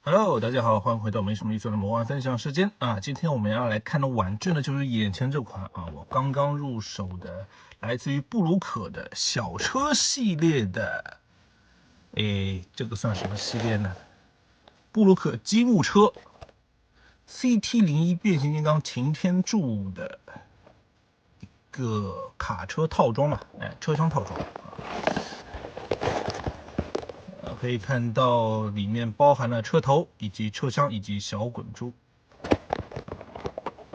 Hello，大家好，欢迎回到没什么意思的魔幻分享时间啊！今天我们要来看的玩具呢，就是眼前这款啊，我刚刚入手的，来自于布鲁可的小车系列的，这个算什么系列呢？布鲁可积木车 CT01变形金刚擎天柱的一个卡车套装嘛，车厢套装。可以看到里面包含了车头以及车厢以及小滚珠。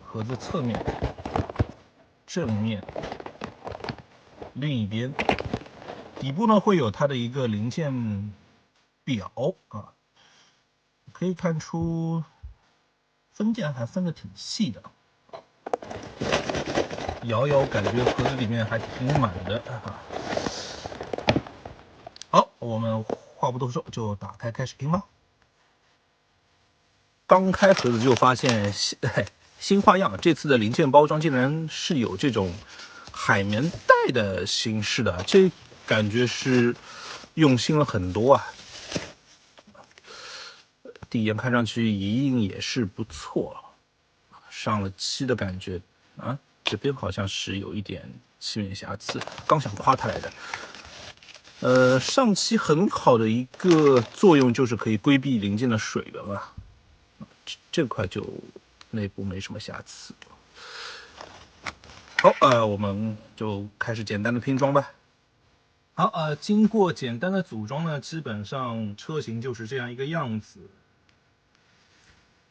盒子侧面、正面、另一边，底部呢会有它的一个零件表啊，可以看出分件还分得挺细的，摇摇感觉盒子里面还挺满的啊。好，我们话不多说，就打开开始拼吧。刚开盒子就发现新花样，这次的零件包装竟然是有这种海绵袋的形式的，这感觉是用心了很多啊。第一眼看上去一印也是不错，上了漆的感觉啊。这边好像是有一点漆面瑕疵，刚想夸它来的。上漆很好的一个作用就是可以规避零件的水纹啊。这块就内部没什么瑕疵。好，我们就开始简单的拼装吧。好，经过简单的组装呢，基本上车型就是这样一个样子。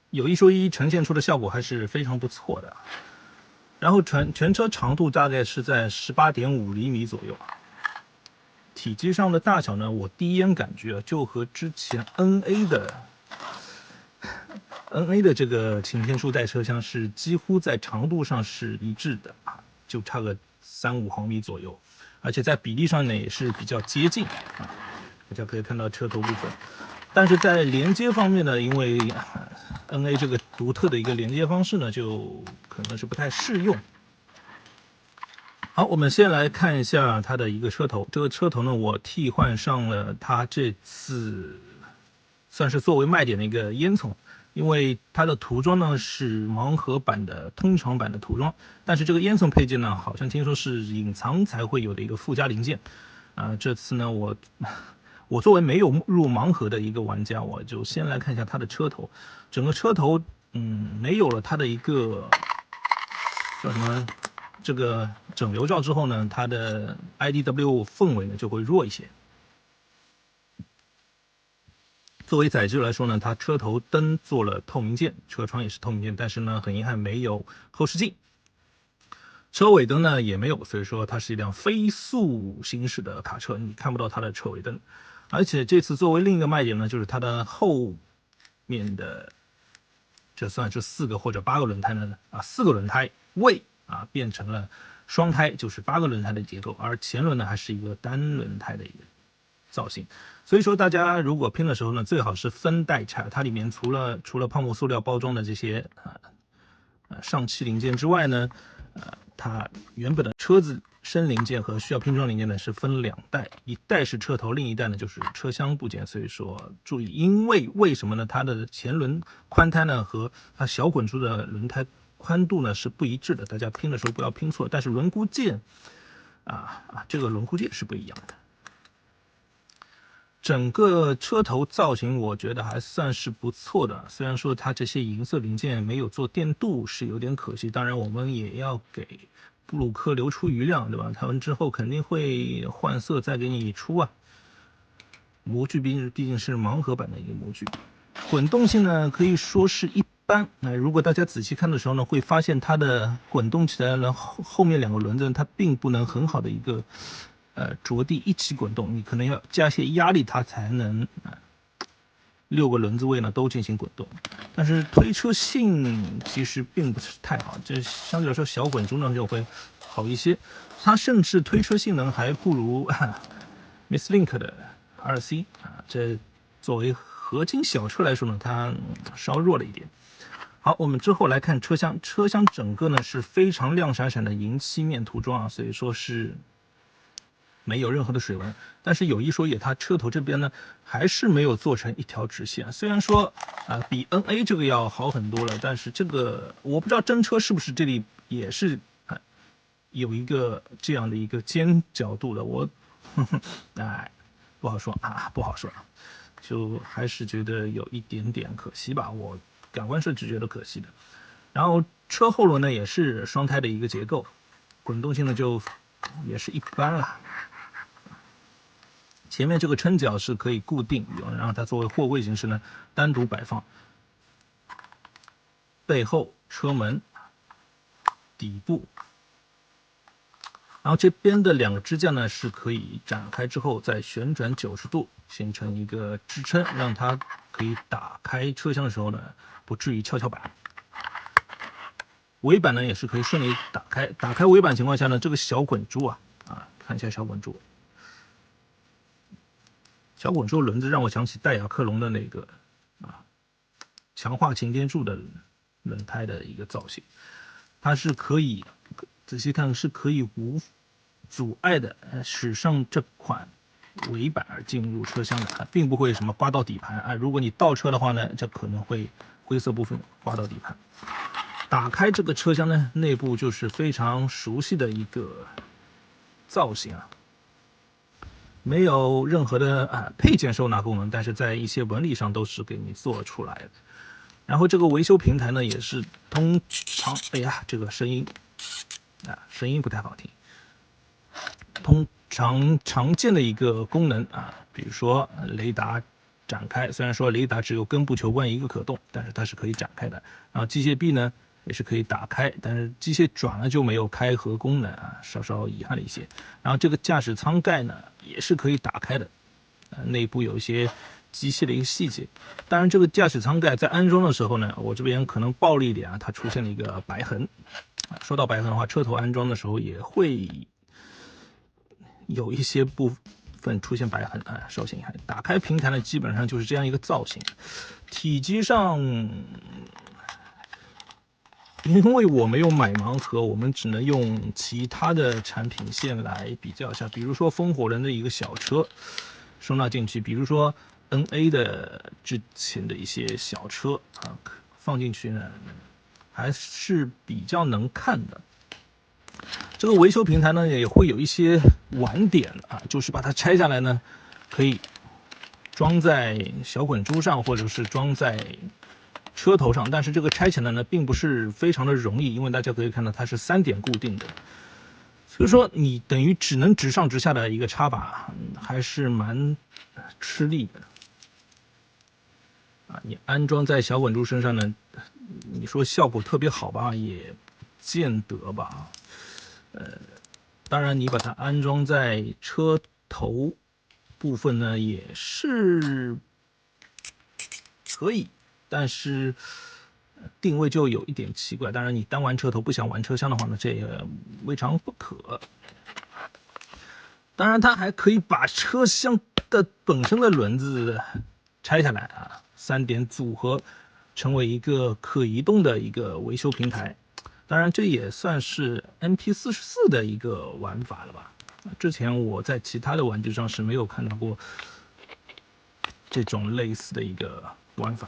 有一说一，呈现出的效果还是非常不错的。然后全车长度大概是在18.5厘米左右。体积上的大小呢，我第一眼感觉就和之前 NA 的这个擎天柱带车厢是几乎在长度上是一致的啊，就差个3-5毫米左右，而且在比例上呢也是比较接近啊。大家可以看到车头部分，但是在连接方面呢，因为 NA 这个独特的一个连接方式呢，就可能是不太适用。好，我们先来看一下它的一个车头。这个车头呢，我替换上了它这次算是作为卖点的一个烟囱，因为它的涂装呢是盲盒版的通常版的涂装，但是这个烟囱配件呢，好像听说是隐藏才会有的一个附加零件。这次呢，我作为没有入盲盒的一个玩家，我就先来看一下它的车头。整个车头，没有了它的一个叫什么这个整流罩之后呢，它的 IDW 氛围呢就会弱一些。作为载具来说呢，它车头灯做了透明件，车窗也是透明件，但是呢，很遗憾没有后视镜。车尾灯呢也没有，所以说它是一辆飞速行驶的卡车，你看不到它的车尾灯。而且这次作为另一个卖点呢，就是它的后面的这算是4个或者8个轮胎呢，4个轮胎位变成了双胎，就是8个轮胎的结构，而前轮呢还是一个单轮胎的一个造型。所以说大家如果拼的时候呢，最好是分代拆，它里面除了泡沫塑料包装的这些上漆零件之外呢，它原本的车子生零件和需要拼装零件呢是分2袋，一袋是车头，另一袋呢就是车厢部件。所以说注意，因为什么呢？它的前轮宽胎呢和它小滚珠的轮胎宽度呢是不一致的，大家拼的时候不要拼错。但是轮毂件这个轮毂件是不一样的。整个车头造型我觉得还算是不错的，虽然说它这些银色零件没有做电镀是有点可惜，当然我们也要给布鲁克留出余量，对吧？他们之后肯定会换色再给你出啊。模具毕竟是盲盒版的一个模具，滚动性呢可以说是一般。如果大家仔细看的时候呢，会发现它的滚动起来呢，后面2个轮子它并不能很好的一个着地一起滚动，你可能要加些压力，它才能6个轮子位呢都进行滚动。但是推车性其实并不是太好，这相对来说小滚珠呢就会好一些。它甚至推车性能还不如Misslink 的 2C 这作为合金小车来说呢，它稍弱了一点。好，我们之后来看车厢，车厢整个呢是非常亮闪闪的银漆面涂装所以说是没有任何的水纹。但是有一说一，它车头这边呢还是没有做成一条直线。虽然说比 NA 这个要好很多了，但是这个我不知道真车是不是这里也是有一个这样的一个尖角度的，我不好说啊，不好说，就还是觉得有一点点可惜吧，我感官是只觉得可惜的。然后车后轮呢也是双胎的一个结构，滚动性呢就也是一般了。前面这个撑脚是可以固定，然后它作为货柜形式呢单独摆放。背后车门、底部，然后这边的两个支架呢是可以展开之后再旋转90度，形成一个支撑，让它可以打开车厢的时候呢不至于跷跷板。尾板呢也是可以顺利打开，打开尾板情况下呢，这个小滚珠看一下小滚珠，小滚珠轮子让我想起戴雅克隆的那个强化擎天柱的轮胎的一个造型，它是可以仔细看是可以无阻碍的驶上这款尾板而进入车厢的，并不会什么刮到底盘如果你倒车的话呢，这可能会灰色部分刮到底盘。打开这个车厢呢，内部就是非常熟悉的一个造型没有任何的配件收纳功能，但是在一些纹理上都是给你做出来的。然后这个维修平台呢，也是通常，这个声音不太好听。通常常见的一个功能比如说雷达展开，虽然说雷达只有根部球冠一个可动，但是它是可以展开的。然后机械臂呢也是可以打开，但是机械爪呢就没有开合功能稍稍遗憾了一些。然后这个驾驶舱盖呢也是可以打开的，内部有一些机械的一个细节。当然这个驾驶舱盖在安装的时候呢，我这边可能暴力一点它出现了一个白痕。说到白痕的话，车头安装的时候也会有一些部分出现白痕稍显遗憾。打开平台呢基本上就是这样一个造型。体积上因为我没有买盲盒，我们只能用其他的产品线来比较一下，比如说风火轮的一个小车收纳进去，比如说 NA 的之前的一些小车放进去呢还是比较能看的。这个维修平台呢也会有一些晚点就是把它拆下来呢可以装在小滚珠上，或者是装在车头上，但是这个拆起来呢并不是非常的容易，因为大家可以看到它是3点固定的，所以说你等于只能直上直下的一个插把还是蛮吃力的你安装在小滚珠身上呢，你说效果特别好吧也见得吧当然你把它安装在车头部分呢也是可以，但是定位就有一点奇怪。当然你单玩车头不想玩车厢的话呢，这也未尝不可。当然它还可以把车厢的本身的轮子拆下来3点组合成为一个可移动的一个维修平台。当然这也算是 MP44 的一个玩法了吧，之前我在其他的玩具上是没有看到过这种类似的一个玩法。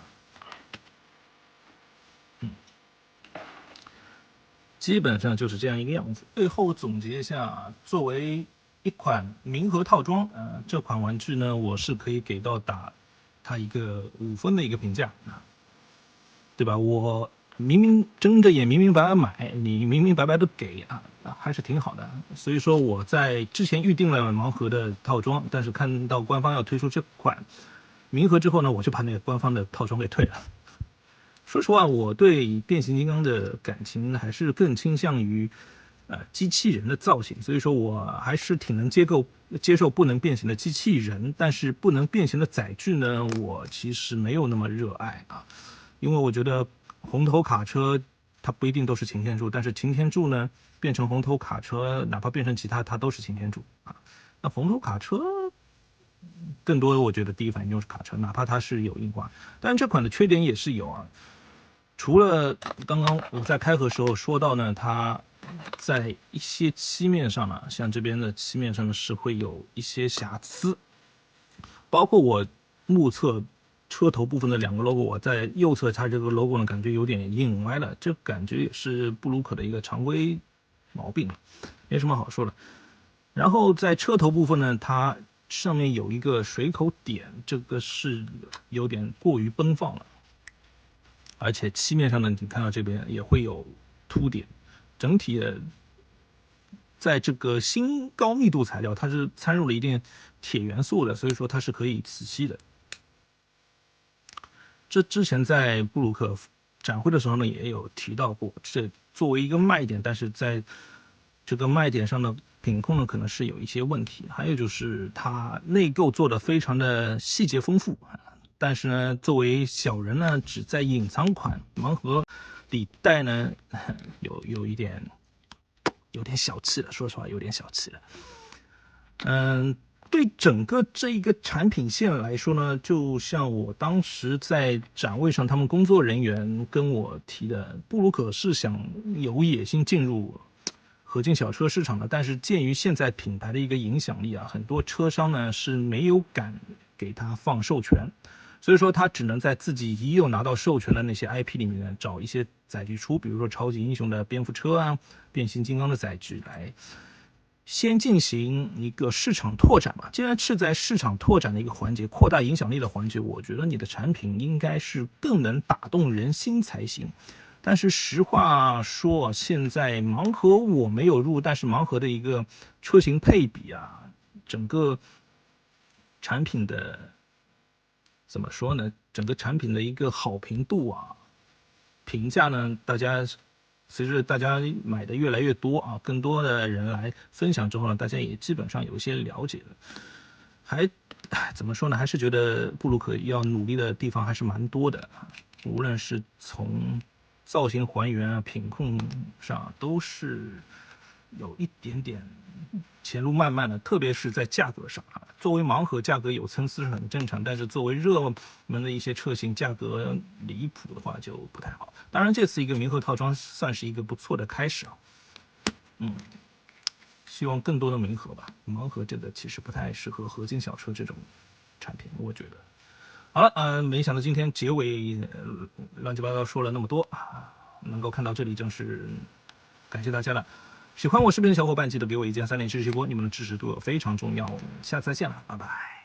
基本上就是这样一个样子。最后总结一下，作为一款明盒套装这款玩具呢我是可以给到打它一个5分的一个评价对吧？我明明睁着眼明明白白买，你明明白白的给还是挺好的。所以说我在之前预定了盲盒的套装，但是看到官方要推出这款明盒之后呢，我就把那个官方的套装给退了。说实话，我对变形金刚的感情还是更倾向于机器人的造型，所以说我还是挺能接受不能变形的机器人，但是不能变形的载具呢，我其实没有那么热爱因为我觉得红头卡车它不一定都是擎天柱，但是擎天柱呢变成红头卡车，哪怕变成其他，它都是擎天柱那红头卡车更多我觉得第一反应就是卡车，哪怕它是有硬挂，但是这款的缺点也是有除了刚刚我在开盒时候说到呢，它在一些漆面上呢，像这边的漆面上呢是会有一些瑕疵，包括我目测车头部分的2个 logo， 我在右侧它这个 logo 呢感觉有点拧歪了，这感觉也是布鲁克的一个常规毛病，没什么好说的。然后在车头部分呢，它上面有一个水口点，这个是有点过于奔放了，而且漆面上呢，你看到这边也会有凸点，整体的在这个新高密度材料，它是掺入了一定铁元素的，所以说它是可以磁吸的。这之前在布鲁克展会的时候呢，也有提到过，这作为一个卖点，但是在这个卖点上的品控呢，可能是有一些问题。还有就是它内构做的非常的细节丰富，但是呢，作为小人呢，只在隐藏款盲盒里带呢，有一点小气了，说实话有点小气了。对整个这一个产品线来说呢，就像我当时在展位上，他们工作人员跟我提的，布鲁克是想有野心进入合金小车市场的，但是鉴于现在品牌的一个影响力啊，很多车商呢是没有敢给他放授权，所以说他只能在自己已有拿到授权的那些 IP 里面找一些载具出，比如说超级英雄的蝙蝠车啊、变形金刚的载具来。先进行一个市场拓展吧。既然是在市场拓展的一个环节，扩大影响力的环节，我觉得你的产品应该是更能打动人心才行。但是实话说，现在盲盒我没有入，但是盲盒的一个车型配比啊，整个产品的怎么说呢？整个产品的一个好评度啊，评价呢，大家随着大家买的越来越多啊，更多的人来分享之后呢，大家也基本上有一些了解了。还怎么说呢？还是觉得布鲁克要努力的地方还是蛮多的，无论是从造型还原啊、品控上，都是有一点点前路漫漫的，特别是在价格上啊。作为盲盒，价格有参差是很正常，但是作为热门的一些车型，价格离谱的话就不太好。当然，这次一个明盒套装算是一个不错的开始啊。希望更多的明盒吧，盲盒这个其实不太适合合金小车这种产品，我觉得。好了，没想到今天结尾乱七八糟说了那么多啊，能够看到这里真是感谢大家了。喜欢我视频的小伙伴，记得给我一键3连支持波，你们的支持对我非常重要。我们下次再见了，拜拜。